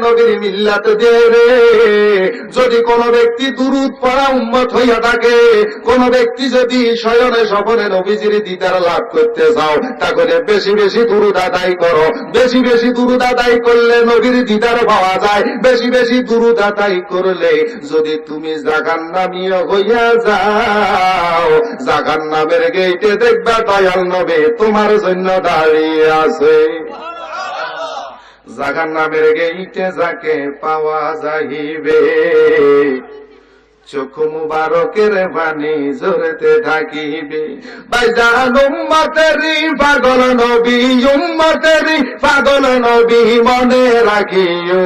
নবীর মিল্লাত দিয়ে রে। যদি কোন ব্যক্তি দুরূদ পড়া উম্মত হইয়া থাকে, কোন ব্যক্তি যদি শয়নে স্বপনে নবীজির দিদার লাভ করতে চাও, তাহলে বেশি বেশি দুরূদ আদায় করো। বেশি বেশি দুরূদ আদায় করলে নবীর দিদার পাওয়া যায়। বেশি বেশি দুরূদ আদায় করলে যদি তুমি জাহান্নামীও হইয়া যাও, জাহান্নামের গেইটে দেখবা দয়াল নবী তোমার জন্য দাঁড়িয়ে আছে। জাহান্নামের গেইটে যাকে পাওয়া যাইবে, চোখ মুবারকের বাণী জোরেতে থাকিবে। ভাইজান উম্মতেরি পাগল নবী, উম্মতেরি পাগল নবী মনে রাখিও।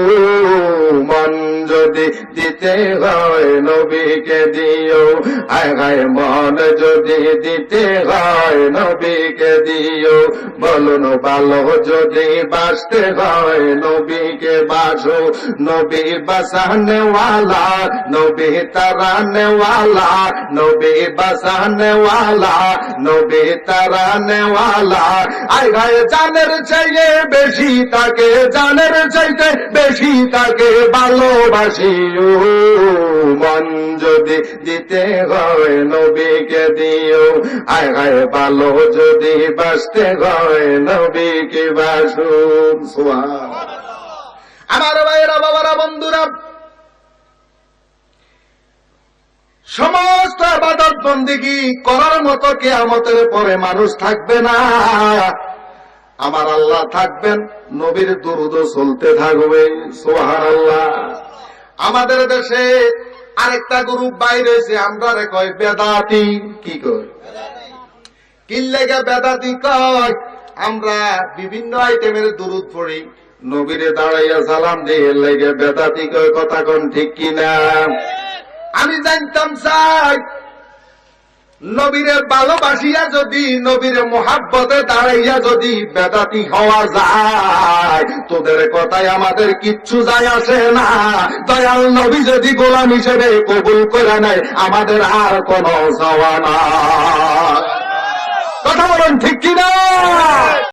মন যদি দিতে হয় নবীকে দিও, হায় হায় মন যদি দিতে হয় নবীকে দিও। বলুন ভালো যদি বাঁচতে হয় নবীকে বাসো। নবী বাঁচানে ওয়ালা, নবী তারানে ওয়ালা, নবী বাঁচানে ওয়ালা, নবী তারানে ওয়ালা। আয় হায় জানের চাইতে বেশি তাকে, জানের চাইতে বেশি তাকে ভালোবাসিও। মন যদি দিতে হয় নবীকে দিও, আয় হায় ভালো যদি বাঁচতে হয় নবীকে বাসুন। সুবহানাল্লাহ। আমার ভাইয়েরা, বাবারা, বন্ধুরা, সমস্ত ইবাদত বন্দেগী করার মতো কিয়ামতের পরে মানুষ থাকবে না। আমার আল্লাহ থাকবেন, নবীর দুরূদ চলতে থাকবে। সুবহানাল্লাহ। আমাদের দেশে আরেকটা গ্রুপ বাইর হয়েছে, আমরা রে কয় বেদাতি। কি কয়? কি লেগে বেদাতি কয়? আমরা বিভিন্ন আইটেমের দুরূদ পড়ি, নবীরে দাঁড়াইয়া সালাম দিয়ে লেগে বেদাতি কয়। কথা কোন ঠিক কিনা? আমি জানতাম চাই নবীরে ভালোবাসিয়া যদি, নবীরে মোহাব্বতে দাঁড়াইয়া যদি বেদাতি হওয়া যায়, তোদের কথায় আমাদের কিচ্ছু যায় আসে না। দয়াল নবী যদি গোলাম হিসেবে কবুল করে নেয়, আমাদের আর কোনো যাওয়া না। কথা বলেন ঠিক কিনা?